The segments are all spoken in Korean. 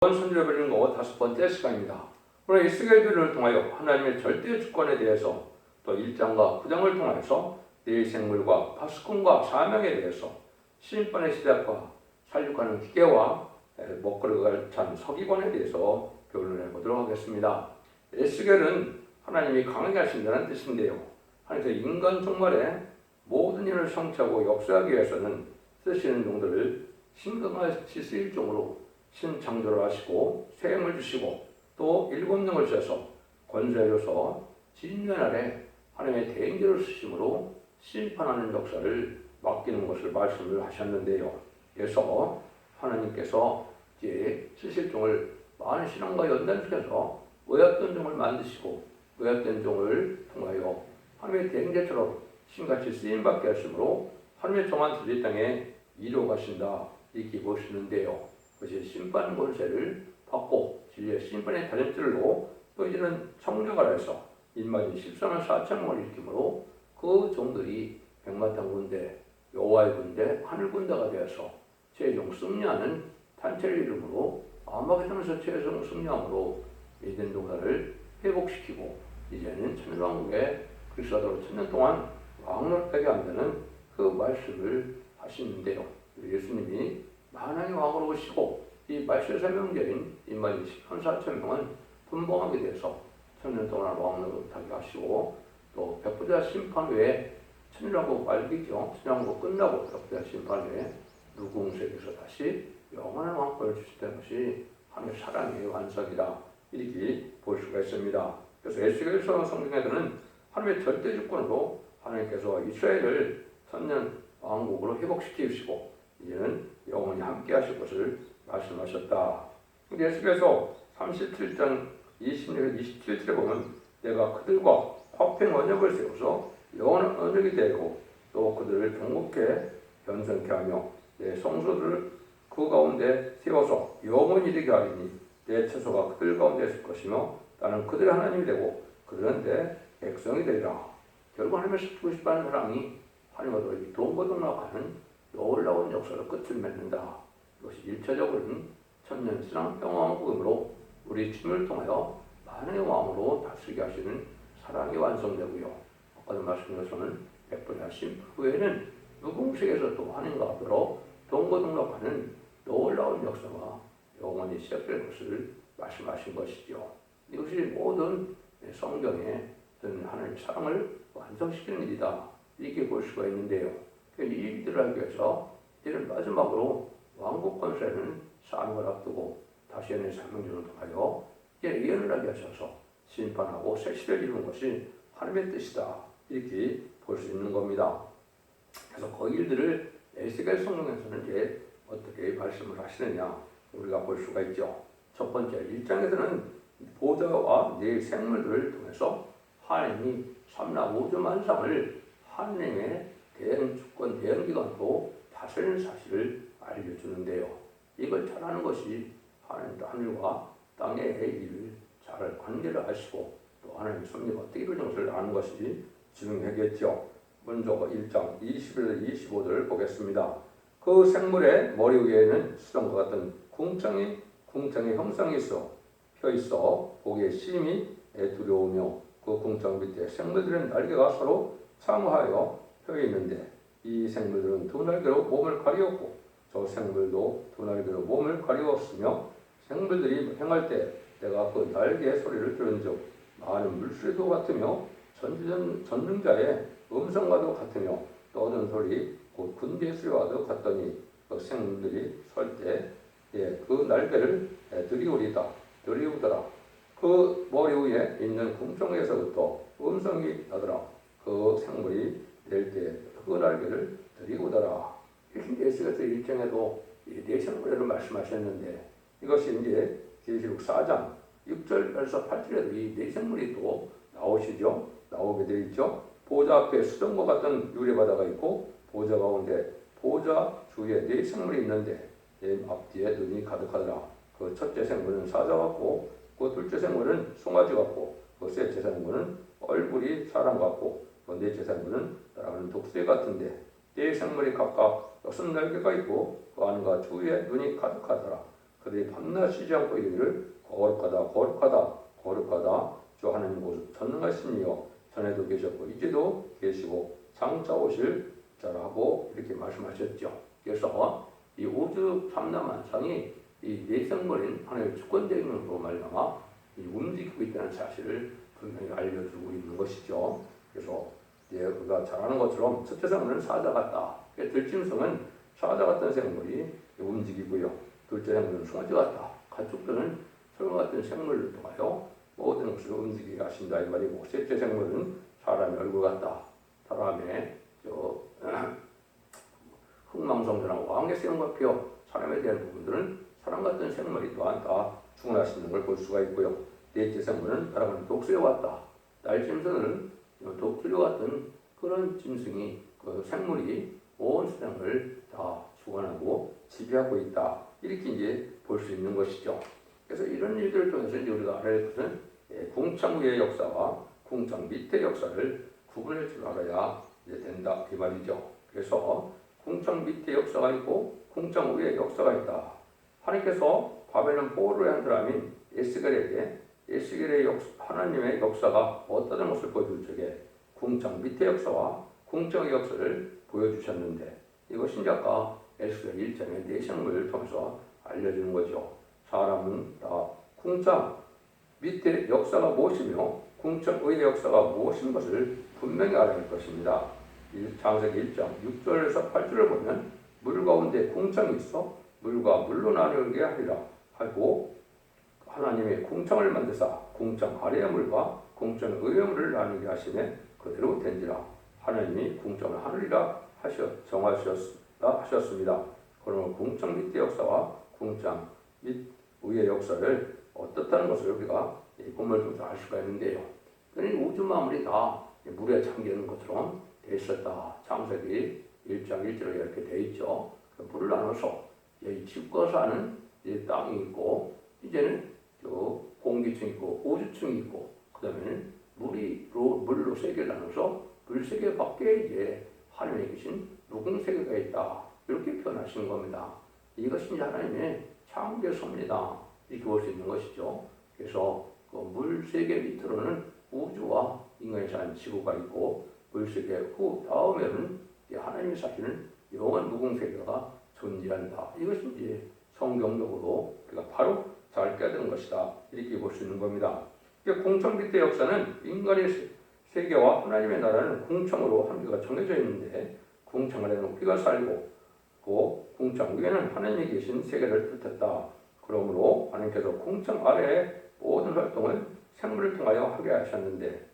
선지를 벌리는 거 5번째 시간입니다. 오늘 에스겔서를 통하여 하나님의 절대 주권에 대해서 또 1장과 9장을 통해서 네 생물과 파수꾼과 사명에 대해서 심판의 시작과 살육하는 기계와 먹거리가 찬 서기관에 대해서 교훈을 해보도록 하겠습니다. 에스겔은 하나님이 강하게 하신다는 뜻인데요. 하나님께서 인간 종말에 모든 일을 성취하고 역사하기 위해서는 쓰시는 종들을 신강같이 쓰일 종으로 신창조를 하시고 쇠임을 주시고 또 7명을 주셔서 권세를 줘서 진면 아래 하나님의 대행자를 쓰심으로 심판하는 역사를 맡기는 것을 말씀을 하셨는데요. 그래서 하나님께서 이제 쓰실 종을 많은 신앙과 연단시켜서 의약된 종을 만드시고 의약된 종을 통하여 하나님의 대행자처럼 신같이 쓰임받게 하심으로 하나님의 종한테도 이 땅에 이루어 가신다 이렇게 보시는데요. 그것이 심판 권세를 받고 진리의 심판의 달인들로 또 이제는 청력을 해서 인마진 14만 4천명을 일으키므로 그 종들이 백마탄 군대, 여호와의 군대, 하늘 군대가 되어서 최종 승리하는 단체를 이름으로 아마겟돈에서 최종 승리함으로 에덴 동산을 회복시키고 이제는 천년왕국의 그리스도로 천년 동안 왕노릇하게 한다는 그 말씀을 하시는데요. 예수님이 만왕의 왕으로 오시고 이 말세의 명제인 인마진 10만 4천 명은 분봉하게 돼서 천년 동안 왕노릇하게 하시고 또 백부자 심판 후에 천년왕국 말기죠. 천년왕국 끝나고 백부자 심판 후에 누궁색에서 다시 영원한 왕권을 주시다는 것이 하나님의 사랑의 완성이다 이렇게 볼 수가 있습니다. 그래서 에스겔서 성경에서는 하나님의 절대 주권으로 하나님께서 이스라엘을 천년 왕국으로 회복시키시고 이제는 영원히 함께 하실 것을 말씀하셨다. 근데 에스겔서 37장 26절 27절에 보면 내가 그들과 화평 언약을 세워서 영원한 언약이 되고 또 그들을 종국해 변성케 하며 내 성소들을 그 가운데 세워서 영원히 되게 하리니 내 처소가 그들 가운데 있을 것이며 나는 그들의 하나님이 되고 그들은 내 백성이 되리라. 결국 하나님을 지키고 싶어하는 사람이 하나님과 동거동락하는 놀라운 역사로 끝을 맺는다. 이것이 1차적으로는 천년 신앙 평화왕국이므로 우리 주님을 통하여 만왕의 왕으로 다스리게 하시는 사랑이 완성되고요. 아까도 말씀드린 것처럼 백부자 심판 후에는 무궁색에서 또 하나님과 앞으로 동거동락하는 놀라운 역사가 영원히 시작될 것을 말씀하신 것이죠. 이것이 모든 성경의 하나님의 사랑을 완성시키는 일이다. 이렇게 볼 수가 있는데요. 이 일들을 하기 위해서 이제는 마지막으로 왕국 권세는 사명을 앞두고 다시 연의 사명전을 통하여 이제 예언을 하게 하셔서 심판하고 새 시대를 이루는 것이 하나님의 뜻이다. 이렇게 볼 수 있는 겁니다. 그래서 그 일들을 에스겔 성경에서는 이제 어떻게 말씀을 하시느냐 우리가 볼 수가 있죠. 첫 번째 1장에서는 보좌와 네 생물들을 통해서 하나님이 삼라 우주 만상을 하나님의 대응 주권 대응 기관으로 다스리는 사실을 알려주는데요. 이걸 잘하는 것이 하늘과 땅의 일을 잘 관계를 하시고 또 하나님의 섭리가 어떻게 이루어진 것을 아는 것이 중요하겠죠. 먼저 1장 21절 25절을 보겠습니다. 그 생물의 머리 위에는 수정과 같은 궁창의 형상이 있어 펴 있어 보기에 심히 두려우며 그 궁창 밑에 생물들의 날개가 서로 상하여 펴 있는데 이 생물들은 두 날개로 몸을 가리웠고 저 생물도 두 날개로 몸을 가리웠으며 생물들이 행할 때 내가 그 날개의 소리를 들은즉 많은 물소리도 같으며 전능자의 음성과도 같으며 떠드는 소리 곧 군대의 소리와도 같더니 그 생물들이 설 때 그 날개를 들이우더라. 그 머리 위에 있는 궁창에서부터 음성이 나더라. 그 생물이 낼 때 그 날개를 들이우더라. 이렇게 에스겔서 1장에도 네 생물을 말씀하셨는데 이것이 이제 계시록 4장 6절에서 8절에도 이 네 생물이 또 나오시죠. 나오게 되어 있죠. 보좌 앞에 수정과 같은 유리바다가 있고 보좌 가운데 보좌 주위에 네 생물이 있는데 앞뒤에 눈이 가득하더라. 그 첫째 생물은 사자 같고 그 둘째 생물은 송아지 같고 그 셋째 생물은 얼굴이 사람 같고 그 넷째 생물은 날아가는 독수리 같은데 네 생물이 각각 6날개가 있고 그 안과 주위에 눈이 가득하더라. 그들이 밤낮 쉬지 않고 이르기를 거룩하다 거룩하다 거룩하다 주 하나님 곧 전능하시니요 전에도 계셨고 이제도 계시고 장차 오실 자라고 이렇게 말씀하셨죠. 그래서 이 우주 삼라만상이 이 내생물인 하나님의 주권적인으로 말미암아 움직이고 있다는 사실을 분명히 알려주고 있는 것이죠. 그래서 우리가 잘 아는 것처럼 첫째 생물은 사자 같다. 들짐승은 사자 같은 생물이 움직이고요. 둘째 생물은 송아지 같다. 가축들은 소용 같은 생물을 통하여 모든 것을 움직이게 하신다 이 말이고, 셋째 생물은 사람의 얼굴 같다. 사람의 흥망성쇠나 왕의 생과 피어 사람에 대한 부분들은 사람 같은 생물이 또한 다 충분하시는 걸 볼 수가 있고요. 넷째 생물은 사람은 독수리와 같다. 날짐승은 독수리와 같은 그런 짐승이 그 생물이 온 세상을 다 주관하고 지배하고 있다. 이렇게 이제 볼 수 있는 것이죠. 그래서 이런 일들을 통해서 이제 우리가 알아야 할 것은 궁창 위의 역사와 궁창 밑의 역사를 구분할 줄 알아야 이제 된다 그 말이죠. 그래서 궁창 밑의 역사가 있고 궁창 위의 역사가 있다. 하나님께서 바벨론 포로의 한 사람인 에스겔에게 하나님의 역사가 어떤 것을 보여줄 적에 궁창 밑의 역사와 궁창의 역사를 보여주셨는데, 이것이 아까 에스겔 1장의 내생물을 통해서 알려주는 거죠. 사람은 다 궁창 밑의 역사가 무엇이며 궁창 위의 역사가 무엇인 것을 분명히 알아야 할 것입니다. 창세기 1장 6절에서 8절을 보면 물 가운데 궁창이 있어 물과 물로 나누게 하리라 하고, 하나님의 궁창을 만드사 궁창 아래의 물과 궁창 위의 물을 나누게 하시매 그대로 된지라. 하나님이 궁창을 하늘이라 정하셨습니다. 그러면 궁창 밑의 역사와 궁창 밑 위의 역사를 어떻다는 것을 우리가 이 본문을 통해서 알 수가 있는데요. 그러니 우주 만물이 다 물에 잠겨 있는 것처럼 되어 있었다. 창세기 1장 1절에 이렇게 되어 있죠. 물을 나눠서 여기 집과 사는 땅이 있고, 이제는 공기층이 있고 우주층이 있고, 그 다음에는 물로 세계를 나눠서 물 세계 밖에 이제 하나님에 계신 묵은 세계가 있다. 이렇게 표현하시는 겁니다. 이것이 이제 하나님의 창조섭니다. 이렇게 볼 수 있는 것이죠. 그래서 그 물 세계 밑으로는 우주와 인간이 사는 지구가 있고, 물 세계 후 다음에는 하나님이 사시는 영원 묵은 세계가 존재한다. 이것이 이제 성경적으로 우리가 바로 잘 깨닫는 것이다. 이렇게 볼 수 있는 겁니다. 궁창 밑의 역사는 인간의 세계와 하나님의 나라는 궁창으로 한계가 정해져 있는데, 궁창 아래는 우리가 살고 궁창 위에는 하나님이 계신 세계를 뜻했다. 그러므로 하나님께서 궁창 아래의 모든 활동을 생물을 통하여 하게 하셨는데,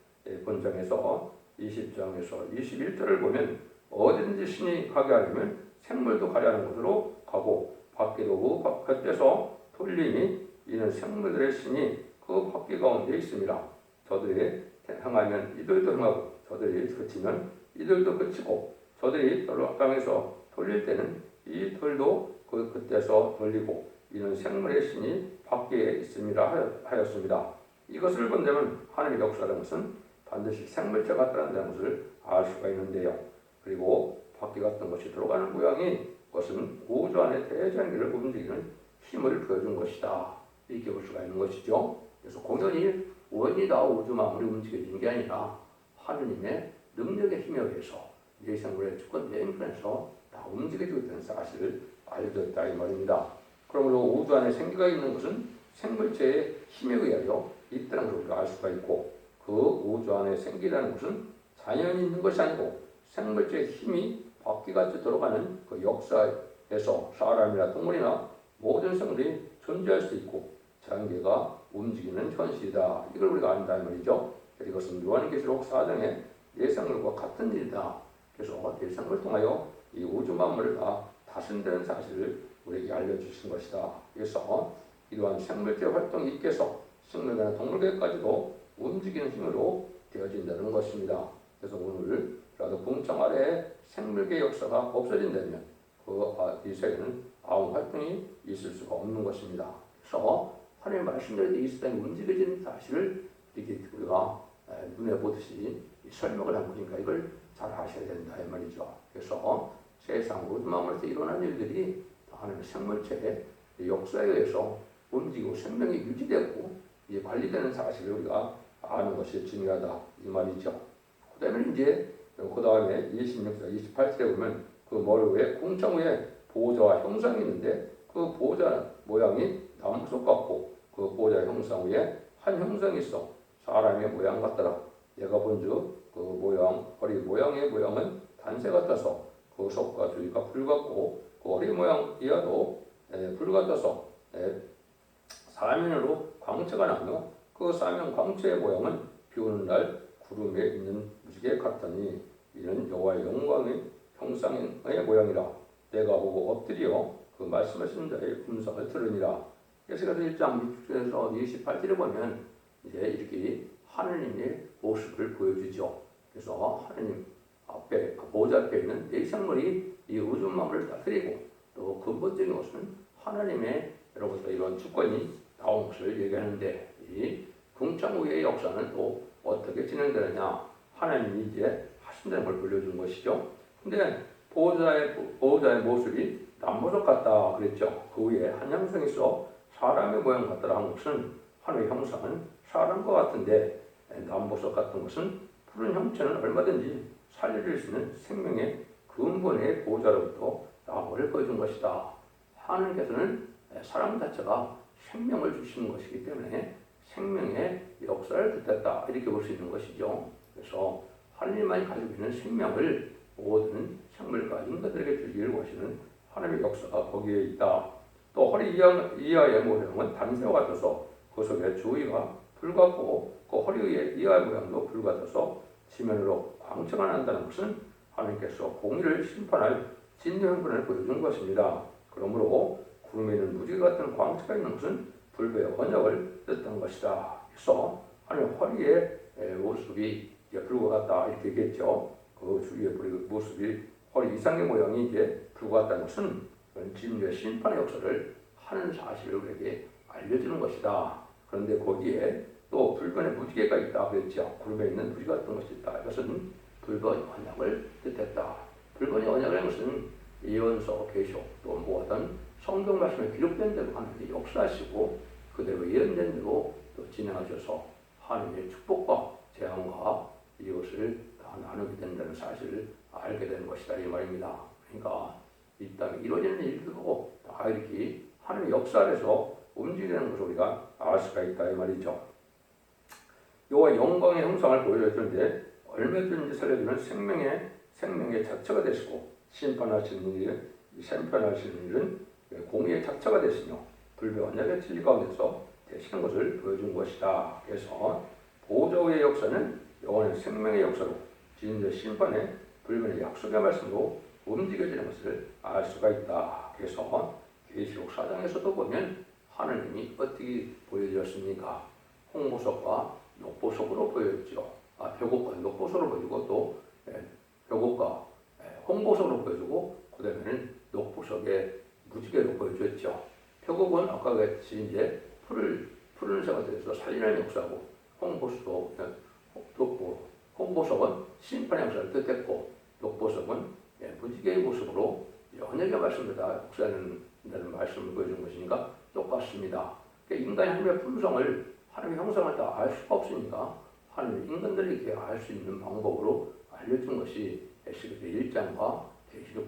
본장에서 20장에서 21절을 보면 어디든지 신이 가게 하려면 생물도 가게 하는 곳으로 가고 밖에도 겉에서 돌림이 이는 생물들의 신이 그 바퀴 가운데 있습니다. 저들이 행하면 이들도 행하고 저들이 그치면 이들도 그치고 저들이 땅에서 돌릴 때는 이 돌도 그 겉에서 돌리고 이는 생물의 신이 바퀴에 있습니다 하였습니다. 이것을 본다면 하나님의 역사라는 것은 반드시 생물체 같다는 것을 알 수가 있는데요. 그리고 바퀴 같은 것이 들어가는 모양이 그것은 우주 안의 대장기를 움직이는 힘을 보여준 것이다. 이렇게 볼 수가 있는 것이죠. 그래서 공연히 원이다 우주 만물이 움직여지는 게 아니라 하느님의 능력의 힘에 의해서 내 생물의 주권 대행권에서 다 움직여지고 있다는 사실을 알려줬다 이 말입니다. 그러므로 우주 안에 생기가 있는 것은 생물체의 힘에 의하여 있다는 것을 알 수가 있고, 그 우주 안에 생기라는 것은 자연이 있는 것이 아니고 생물체의 힘이 바퀴같이 들어가는 그 역사에서 사람이나 동물이나 모든 생물이 존재할 수 있고 자연계가 움직이는 현실이다. 이걸 우리가 안다 이 말이죠. 이것은 요한계시록 4장의 내생물과 같은 일이다. 그래서 내생물을 통하여 이 우주 만물을 다 다스린다는 사실을 우리에게 알려주신 것이다. 그래서 이러한 생물체 활동이 있겠어 식물계나 동물계까지도 움직이는 힘으로 되어진다는 것입니다. 그래서 오늘라도 궁창 아래에 생물계 역사가 없어진다면 이 세계는 아무 활동이 있을 수가 없는 것입니다. 그래서 하나님의 말씀대로 이 세상이 움직여지는 사실을 이렇게 우리가 눈에 보듯이 설명을 한 거니까 이걸 잘 아셔야 된다 이 말이죠. 그래서 세상 우주 만물에서 일어난 일들이 하나님의 생물체의 역사에 의해서 움직이고 생명이 유지되고 관리되는 사실을 우리가 아는 것이 중요하다 이 말이죠. 그다음에 이제 그 다음에 26절, 28절에 보면 그 머리 위에 궁창 위에 보호자와 형상이 있는데 그 보호자 모양이 나무석 같고 그 보호자 형상 위에 한 형상이 있어 사람의 모양 같더라. 내가 본즉 그 모양 허리 모양의 모양은 단새 같아서 그 속과 주위가 불 같고 그 허리 모양 이하도 불 같아서 사면으로 광채가 나며 그 사면 광채의 모양은 비 오는 날 구름에 있는 무지개 같더니 이는 여호와의 영광의 형상의 모양이라. 내가 보고 엎드려 그 말씀하시는 자의 음성을 들으니라. 에스겔서 1장 6절에서 28절에 보면 이제 이렇게 하느님의 모습을 보여주죠. 그래서 하느님 앞에 보호자 앞에 있는 네 생물이 이 우주 만물을 다스리고 또 근본적인 것은 하나님의로부터 이런 주권이 나온 것을 얘기하는데 이 궁창후의 역사는 또 어떻게 진행되느냐 하나님이 이제 하신다는 걸 보여준 것이죠. 근데 보호자의 모습이 남보석 같다 그랬죠. 그 위에 한 형상이 있어 사람의 모양 같더라 한 것은 하늘의 형상은 사람과 같은데 남보석 같은 것은 푸른 형체는 얼마든지 살릴 수 있는 생명의 근본의 보호자로부터 나무를 보여준 것이다. 하나님께서는 사람 자체가 생명을 주시는 것이기 때문에 생명의 역사를 뜻했다 이렇게 볼 수 있는 것이죠. 그래서 하나님만이 가지고 있는 생명을 모든 생물과 인간들에게 주기를 원하시는 하나님의 역사가 거기에 있다. 또 허리 이하의 모양은 단새와 같아서 그 속에 주위가 불 같고 그 허리 이하의 모양도 불 같아서 지면으로 광채가 난다는 것은 하나님께서 공의를 심판할 진노형분을 보여준 것입니다. 그러므로 구름에 있는 무지개 같은 광채가 있는 것은 불교의 언약을 뜻한 것이다. 그래서 하나님 허리의 모습이 불과 같다 이렇게 얘기했죠. 그 주위의 모습이 허리 이상의 모양이 이제 불과 같다는 것은 진노의 심판의 역사를 하는 사실을 우리에게 알려주는 것이다. 그런데 거기에 또 불변의 무지개가 있다 그랬죠. 구름에 있는 무지개 같은 것이 있다. 이것은 불변의 언약을 뜻했다. 불변의 언약이라는 것은 예언서, 계시록 또 무엇든 성경 말씀에 기록된 대로 하나님이 역사하시고 그대로 예언된 대로 또 진행하셔서 하나님의 축복과 재앙과 이것을 다 나누게 된다는 사실을 알게 되는 것이다 이 말입니다. 그러니까 이 땅에 이루어지는 일들도 다 이렇게 하나님의 역사 안에서 움직이는 것을 우리가 알 수가 있다 이 말이죠. 여호와의 영광의 형상을 보여줬는데 얼마든지 살려주는 생명의 자체가 되시고 심판하시는 일은 공의의 자체가 되시며 불배 언약의 진리 가운데서 되시는 것을 보여준 것이다. 그래서 보호자의 역사는 영원한 생명의 역사로 진리의 심판의 불변의 약속의 말씀으로 움직여지는 것을 알 수가 있다. 그래서 계시록 4장에서도 보면 하나님이 어떻게 보여주었습니까? 홍보석과 녹보석으로 보여줬죠. 벽옥과 녹보석으로 보여주고 또 벽옥과 홍보석으로 보여주고 그 다음에는 녹보석의 무지개로 보여줬죠. 벽옥은 아까 같이 이제 푸른색을 대해서 살리는 역사고 홍보석은 심판의 역사를 뜻했고 녹보석은 무지개의 모습으로 언약의 말씀을 다 역사하는 말씀을 보여준 것이니까 똑같습니다. 그러니까 인간이 하나님의 품성을 하나님의 형상을 다 알 수가 없으니까 하나님의 인간들에게 알 수 있는 방법으로 알려준 것이 에스겔서 1장과 계시록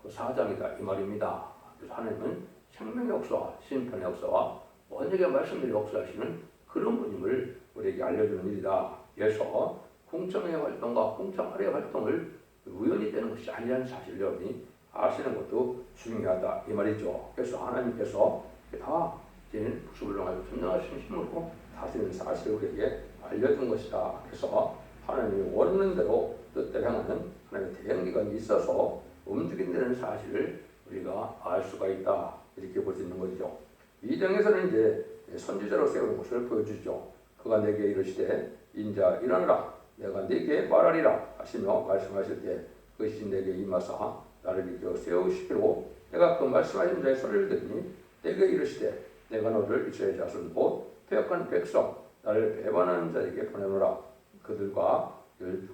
4장이다 이 말입니다. 그래서 하나님은 생명의 역사와 심판의 역사와 언약의 말씀들이 역사하시는 그런 분임을 우리에게 알려주는 일이다. 그래서 궁창의 활동과 궁창 아래의 활동을 우연히 되는 것이 아니라는 사실을 여러분이 아시는 것도 중요하다 이 말이죠. 그래서 하나님께서 다 부수불능하고 전능하신 힘으로 다스리는 사실을 우리에게 알려준 것이다. 그래서 하나님이 원하는 대로 뜻대로 행하는 하나님의 대행기관이 있어서 움직인다는 사실을 우리가 알 수가 있다. 이렇게 볼 수 있는 것이죠. 2장에서는 이제 선지자로 세우는 것을 보여주죠. 그가 내게 이르시되 인자 일어나라 내가 네게 말하리라 하시며 말씀하실 때 그것이 내게 임하사 나를 일으켜 세우시기로 내가 그 말씀하신 자의 소리를 듣니 내게 이르시되 내가 너를 이스라엘 자손 곧 패역한 백성 나를 배반하는 자에게 보내노라. 그들과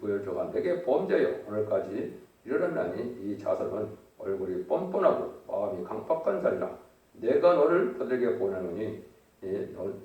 열조가 내게 범죄하여 오늘까지 일어났나니 이 자손은 얼굴이 뻔뻔하고 마음이 강팍한 자리라. 내가 너를 그들에게 보내노니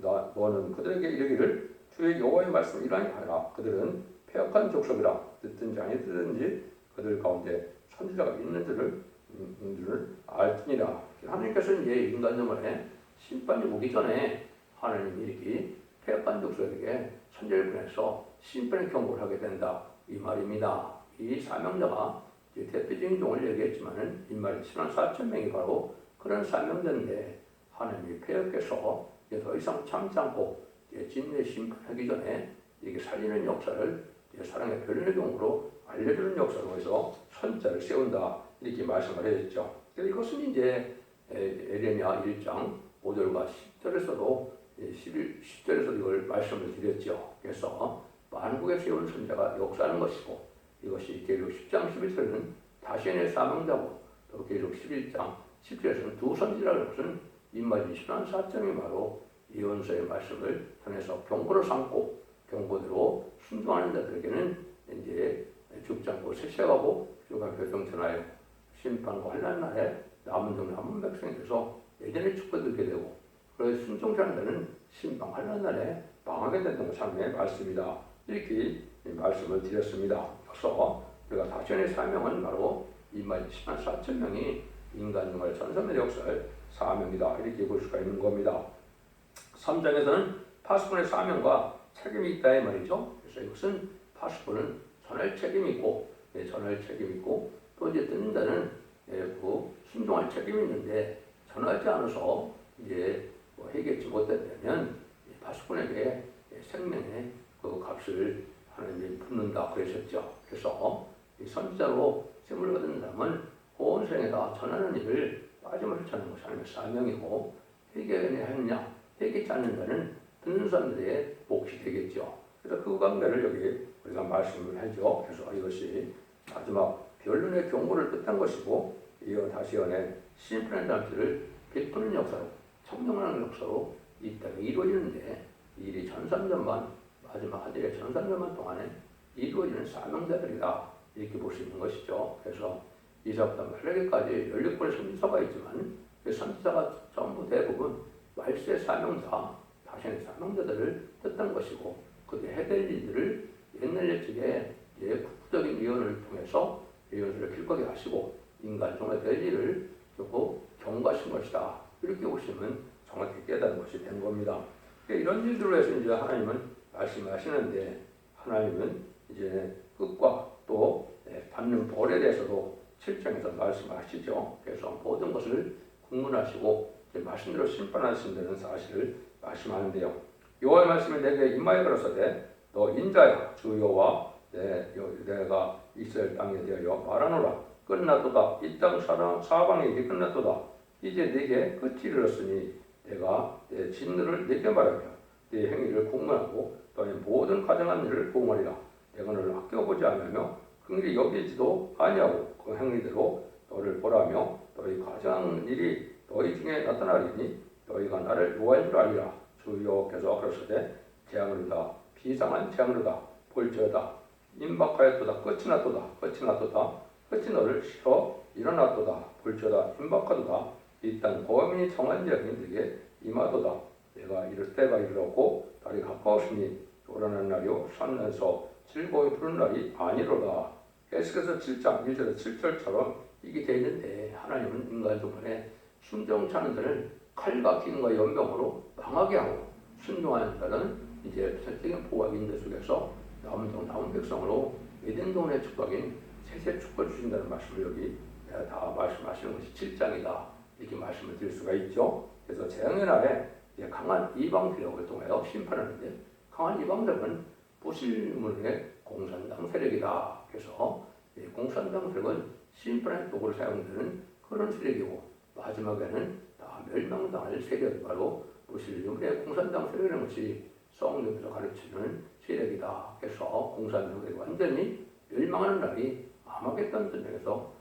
너는 그들에게 이르기를 주의 여호와의 말씀 이러하니 하라. 그들은 패역한 족속이라. 듣든지 아니 듣든지 그들 가운데 선지자가 있는 줄을 알지니라. 하나님께서는 이제 인간들의 심판이 오기 전에 하나님이 이렇게 패역한 족속에게 선지자를 보내서 심판의 경고를 하게 된다, 이 말입니다. 이 사명자가 대표적인 종을 얘기했지만은 이 말이 7만 4천 명이 바로 그런 사명자인데 하나님이 패역해서 더 이상 참지 않고 진리의 심판하기 전에 이게 살리는 역사를 사랑의 변론의 종으로 알려주는 역사로 해서 선자를 세운다, 이렇게 말씀을 해줬죠. 이것은 이제 에레미야 1장 5절과 10절에서도 10절에서도 이걸 말씀을 드렸죠. 그래서 만국에 세운 선자가 역사하는 것이고, 이것이 계속 10장 11절에는 다시의 사명자고, 또 계속 11장 10절에서는 두 선지라는 것은 입맞은 10만 4점이 바로 예언서의 말씀을 통해서 경고로 삼고 경고대로 순종하는 자들에게는 이제 죽지 않고 세세하고 주가 결정 전하여 심판과 환난 날에 남은 백성이 돼서 예전에 축복받게 되고, 그래서 순종하는 자는 심판 환난 날에 망하게 된다는 삶의 말씀이다, 이렇게 말씀을 드렸습니다. 그래서 우리가 다시의 사명은 바로 이만 10만 4천 명이 인간 중의 전선의 역사를 사명이다, 이렇게 볼 수가 있는 겁니다. 3장에서는 파수꾼의 사명과 책임이 있다, 이 말이죠. 그래서 이것은 파수꾼은 전할 책임이 있고, 또 이제 듣는 자는 그 순종할 책임이 있는데 전하지 않아서 이제 해결치 못했다면 파수꾼에게 생명의 그 값을 하나님이 붓는다 그러셨죠. 그래서 이 선지자로 세움을 받은 사람은 온 생에다 전하는 일을 빠짐없이 전하는 것이 하나님의 사명이고, 회개하느냐 회개치 않는 자는 듣는 사람들의 몫이 되겠죠. 그래서 그 관계를 여기 우리가 말씀을 하죠. 그래서 이것이 마지막 변론의 경고를 뜻한 것이고, 이어 다시 연의 심판의 잠시를 베푸는 역사로, 청정하는 역사로 이 땅에 이루어지는데, 이 일이 전산전만, 마지막 하늘의 전산전만 동안에 이루어지는 사명자들이다, 이렇게 볼 수 있는 것이죠. 그래서 이사부터 말라기까지 16권의 선지서가 있지만 그 선지자가 전부 대부분 말세 사명자, 다시의 사명자들을 뜻한 것이고, 그때 해될 일들을 옛날 예측에 국부적인 예언을 통해서 예언을 길거리 하시고 인간 종의 될 일을 조금 경고하신 것이다, 이렇게 보시면 정확히 깨달은 것이 된 겁니다. 이런 일들로 해서 이제 하나님은 말씀하시는데, 하나님은 이제 끝과 또 받는 벌에 대해서도 7장에서 말씀하시죠. 그래서 모든 것을 국문하시고 말씀대로 심판하신다는 사실을 말씀하는데요. 여호와의 말씀이 내게 임하여 가로사대 너 인자야 주 여호와 내가 이스라엘 땅에 대하여 말하노라. 끝났도다. 이 땅 사방의 일이 끝났도다. 이제 내게 끝이 이르렀으니 내가 내 진노를 내게 말하며 내 행위를 공문하고 너의 모든 가정한 일을 보응하리라. 내가 너를 아껴보지 않으며 긍휼히 여기지도 아니하고 그 행위대로 너를 보라며 너희 가정한 일이 너희 중에 나타나리니 너희가 나를 요구할 줄 알리라. 주 여호와께서 그러시되 재앙으로다 비상한 재앙으로다 볼지어다 임박하였도다 끝이 났도다 끝이 너를 실어 일어났도다 볼지어다 임박하도다 이 땅 범인이 정한 재앙이 네게 임하도다. 내가 이럴 때가 이르렀고 달이 가까웠으니 요란한 날이요 산에서 즐거이 푸른 날이 아니로다. 계속해서 7장 1절에서 7절처럼 이게 되어 있는데, 하나님은 인간 중간에 순종치 않은 자를 칼과 기근과 연병으로 망하게 하고, 순종하는 자는 이제 선택의 보호와 인도 속에서 남은 백성으로 에덴 동의 축복인 세세 축복을 주신다는 말씀을 여기 다 말씀하시는 것이 7장이다, 이렇게 말씀을 드릴 수가 있죠. 그래서 재앙의 날에 강한 이방 세력을 통하여 심판하는데, 강한 이방세력은 보실문의 공산당 세력이다. 그래서 공산당 세력은 심판의 도구로 사용되는 그런 세력이고, 마지막에는 다 멸망당할 세력이 바로 보실문의 공산당 세력이라는 것이 성경에서 가르치는 세력이다. 그래서 공산당이 완전히 멸망하는 날이 아마겟돈 전쟁에서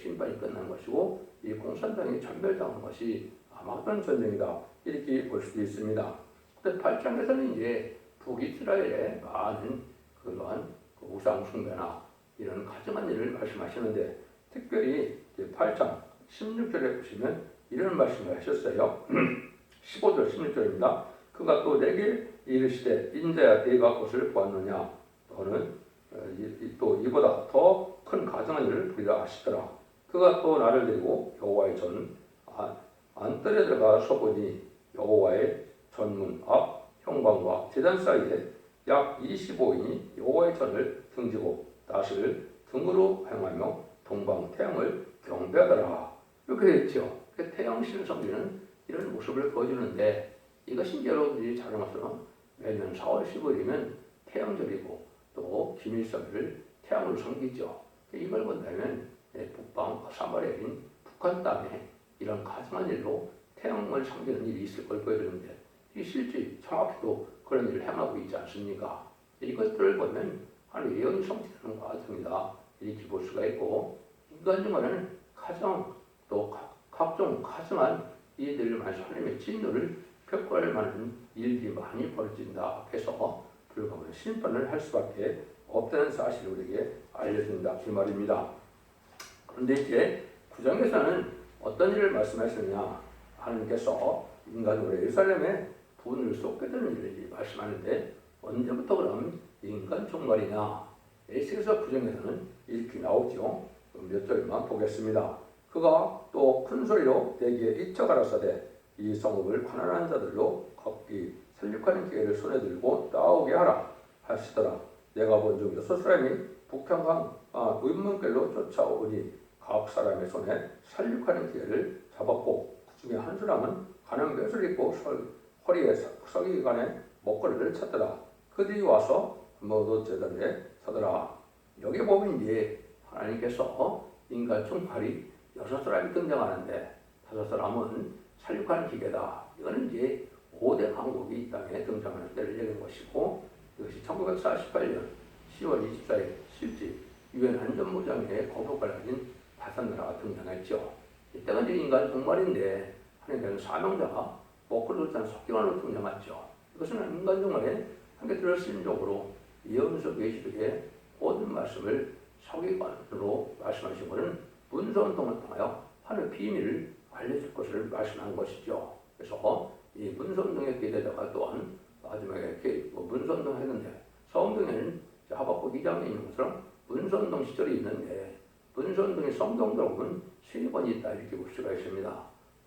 심판이 끝난 것이고, 이 공산당이 전멸당한 것이 아마겟돈 전쟁이다, 이렇게 볼 수도 있습니다. 근데 8장에서는 이제 북이스라엘의 많은 그러한 우상 숭배나 이런 가증한 일을 말씀하시는데, 특별히 8장 16절에 보시면 이런 말씀을 하셨어요. 15절 16절입니다. 그가 또 내게 이르시되 인자야 네가 것을 보았느냐 너는 또 이보다 더 큰 가증한 일을 부리라 하시더라. 그가 또 나를 데리고 여호와의 전 안뜰에 들어가서 보니 여호와의 전문 앞 현관과 제단 사이에 약 25인이 여호와의 전을 등지고 낫을 등으로 행하며 동방 태양을 경배하더라. 이렇게 됐죠. 태양신을 섬기는 이런 모습을 보여주는데 이것이 여러분들이 잘 알아서 매년 4월 15일이면 태양절이고 또 김일성을 태양으로 섬기죠. 이걸 본다면 북방 사마리아인 북한 땅에 이런 가증한 일로 태양을 섬기는 일이 있을 걸 보여주는데 이 실제 정확히도 그런 일을 행하고 있지 않습니까? 이것들을 보면 하나님의 예언이 성취되는 것 같습니다. 이렇게 볼 수가 있고 인간 중에는 가장 또 각종 가증한 이들을 만나서 하나님의 진노를 겪어야 하는 일이 많이 벌어진다 해서 불가능한 심판을 할 수밖에 없다는 사실을 우리에게 알려준다 그 말입니다. 그런데 이제 9장에서는 어떤 일을 말씀하셨느냐 하나님께서 인간으로 예루살렘에 분을 쏟게 되는 일을 말씀하는데 언제부터 그럼 인간 종말이냐 에스겔서 9장에서는 이렇게 나오죠. 몇 절만 보겠습니다. 그가 또 큰 소리로 내게 이쳐 가라사대 이 성읍을 가난한 자들로 각기 살육하는 기계를 손에 들고 나오게 하라 하시더라. 내가 본 중 6사람이 북평강 의문길로 쫓아오니 각 사람의 손에 살육하는 기계를 잡았고 그 중에 한 사람은 가는 벼슬 입고 허리에 서기관에 목걸이를 찼더라. 그들이 와서 모두 제단에 서더라. 여기 보면 이제 하나님께서 인간 총칼이 6사람이 등장하는데 5사람은 살육하는 기계다. 이거는 이제 5대 강국이 이 땅에 등장하는 때를 얘기한 것이고 이것이 1948년 10월 24일 실제 유엔 안전보장회의 거부권을 가진 5나라가 등장했죠. 이때가 이제 인간 종말인데 하나님께서는 사명자가 목걸이를 짠 석기관으로 등장했죠. 이것은 인간 종말에 함께 들어쓰임적으로 예언서 계시록의 모든 말씀을 석기관으로 말씀하신 것은 문서운동을 통하여 하나님의 비밀을 알려줄 것을 말씀한 것이죠. 그래서 이 문서운동에 기대다가 또한 마지막에 문서운동 했는데 서운동에는 하박국 2장에 있는 것처럼 문서운동 시절이 있는데 문서운동의 성경적으로 보면 3번이 있다 이렇게 볼 수가 있습니다.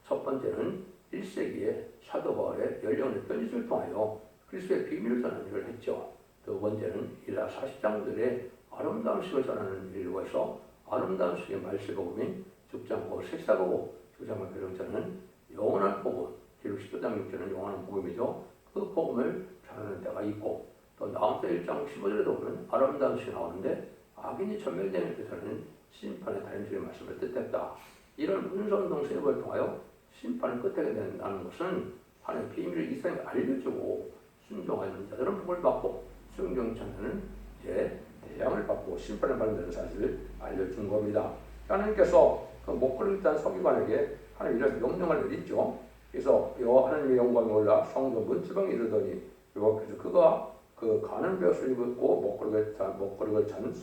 첫 번째는 1세기에 사도 바울의 연령의 편지를 통하여 그리스도의 비밀을 전하는 일을 했죠. 두 번째는 이사 40장들의 아름다운 식을 전하는 일로 해서 아름다운 식의 말세복음인 6장고 색사고 9장을 배경자는 영원한 복음, 기록 10장 6절은 영원한 복음이죠. 그 복음을 전하는 때가 있고 또 나홈서 1장 15절에도 보면 아름다운 식이 나오는데 악인이 전멸되는 데서는 심판의 다림질의 말씀을 뜻했다. 이런 문서운동 세력을 통하여 심판을 끝하게 된다는 것은 하나님의 비밀을 이스라엘에 알려주고 순종하는 자들은 복을 받고 순종치 않는 이제 대양을 받고 심판을 받는다는 사실을 알려준 겁니다. 하나님께서 그 목걸이를 딴 서기관에게 하나님 이런 명령을 내리죠. 그래서 하나님의 영광이 올라 성전 문지방에 이르더니 그래서 그가 그 가는 벼슬을 입고 목걸이를 찬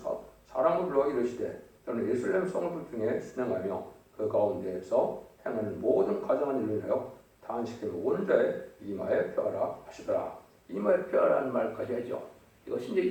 사람을 불러 이르시되 저는 예루살렘 성읍 중에 순행하며 그 가운데에서 행하는 모든 가정한 일을 하여 단식해 오는 자의 이마에 펴라 하시더라. 이마에 펴라는 말까지 하죠. 이것이 이제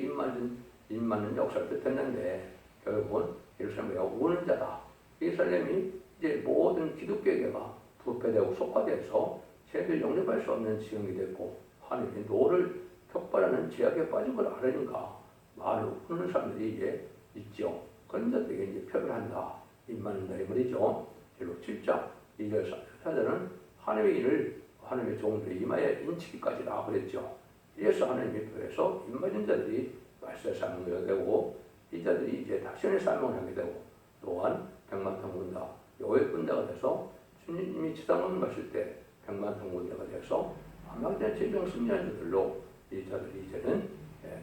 입 맞는 역사를 뜻했는데 결국은 예루살렘에 오는 자다. 예루살렘이 이제 모든 기독교계가 부패되고 속화돼서 제대로 영접할 수 없는 지형이 됐고 하나님의 노를 격발하는 제약에 빠진 걸 알으니까 많은 웃는 사람들이 이제 있죠. 그런 자들에게 이제 표를 한다. 입 맞는다 이 말이죠. 결국 7장 2절 4절은 하나님의 일을 하나님의 종들의 이마에 인치기까지다 그랬죠. 이래서 하나님의 표에서 입 맞은 자들이 말세의 사명을 되고 이 자들이 이제 다시의 사명을 하게 되고 또한 백만통군자 여호와의 군대가 돼서 주님이 지상문 가실 때 백만통군자가 돼서 암망된 제병 승리한 자들로 이 자들이 이제는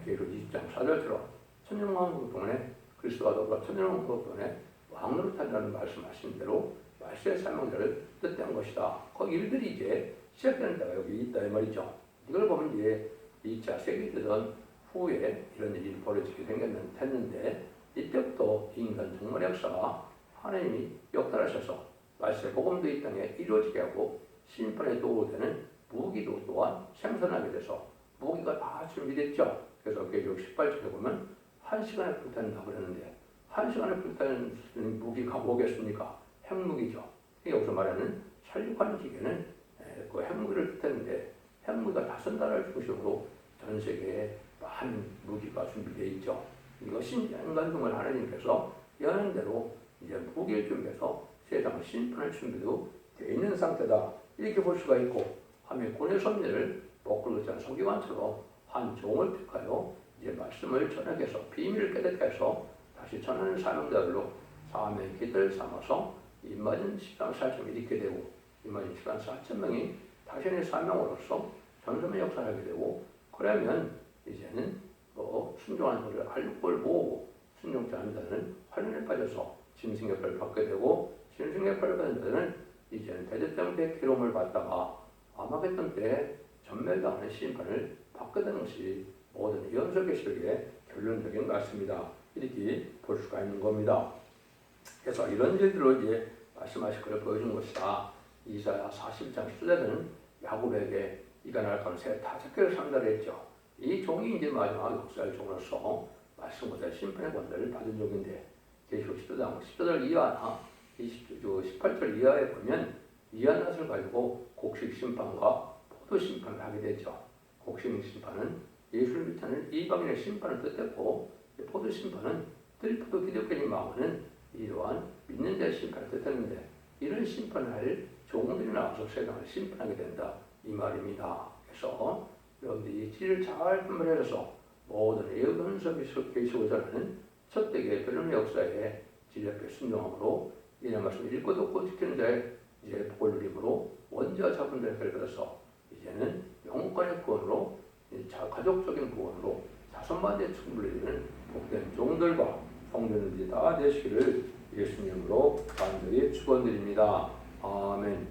계시록 20장 4절처럼 천년왕국 동안에 그리스도와 더불어 천년왕국 동안에 왕으로 탄다는 말씀하신 대로 말세의 사명자를 뜻한 것이다. 그 일들이 이제 시작되는 때가 여기 있다 이 말이죠. 이걸 보면 이제 2차 세계대전 후에 이런 일이 벌어지게 생겼는데 이때부터 인간 종말 역사가 하나님이 역사하셔서 말세 복음도 이 땅에 이루어지게 하고 심판의 도구로 되는 무기도 또한 생산하게 돼서 무기가 다 준비됐죠. 그래서 계시록 18절에 보면 1시간에 불타는다고 그러는데 1시간에 불타는 무기가 뭐겠습니까? 핵무기죠. 여기서 말하는 살육하는 기계는 그 핵무기를 뜻하는데 핵무기가 5나라를 중심으로 전 세계에 많은 무기가 준비되어 있죠. 이것이 인간중을 하나님께서 여는 대로 이제 무기를 준비해서 세상을 심판할 준비도 되어 있는 상태다. 이렇게 볼 수가 있고 하멜콘의 섭리를 먹고 짠 서기관처럼 한 종을 택하여 이제 말씀을 전하게해서 비밀을 깨닫게 해서 다시 전하는 사명자들로 사명의 기대를 삼아서 임마진 14,000명이 이렇게 되고 임마진 14,000명이 자신의 사명으로서 전선의 역사를 하게 되고 그러면 이제는 순종하는 것을 알고를 모으고 순종치 않는 자는 환란에 빠져서 짐승격을 받게 되고 짐승격을 받은 자는 이제는 대제때문 괴로움을 받다가 아마겟돈 때 전멸당하는 심판을 받게 되는 것이 모든 예언서 계시록의 결론적인 말씀이다. 이렇게 볼 수가 있는 겁니다. 그래서 이런 일들로 이제 말씀하실 것을 보여준 것이다. 이사야 41장 10절에는 야곱에게 이가 날아가는 새 5개를 상달했죠. 이 종이 이제 마지막 역사의 종으로서 말씀보다 심판의 권세를 받은 종인데 계시록 10절 이하나 18절 이하에 보면 이하낫을 가지고 곡식 심판과 포도 심판을 하게 되죠. 곡식 심판은 예수를 믿는 이방인의 심판을 뜻했고 포도 심판은 들포도 기독교인 마음은 이러한 믿는 자의 심판을 뜻했는데 이런 심판을 할 종들이 나와서 세상을 심판하게 된다 이 말입니다. 그래서 여러분들이 이 지를 잘 분별해서 모든 예언서 계시고자 하는 첫 대계 변론의 역사에 지 앞에 순종함으로 이런 말씀을 읽고 듣고 지키는 자의 이제 복을 누림으로 원죄와 자본들의 혜를 받아서 이제는 영혼권의 구원으로 가족적인 구원으로 자손만대의 충분을 이루는 복된 종들과 성도들이 다 되시기를 예수님으로 간절히 축원드립니다. 아멘.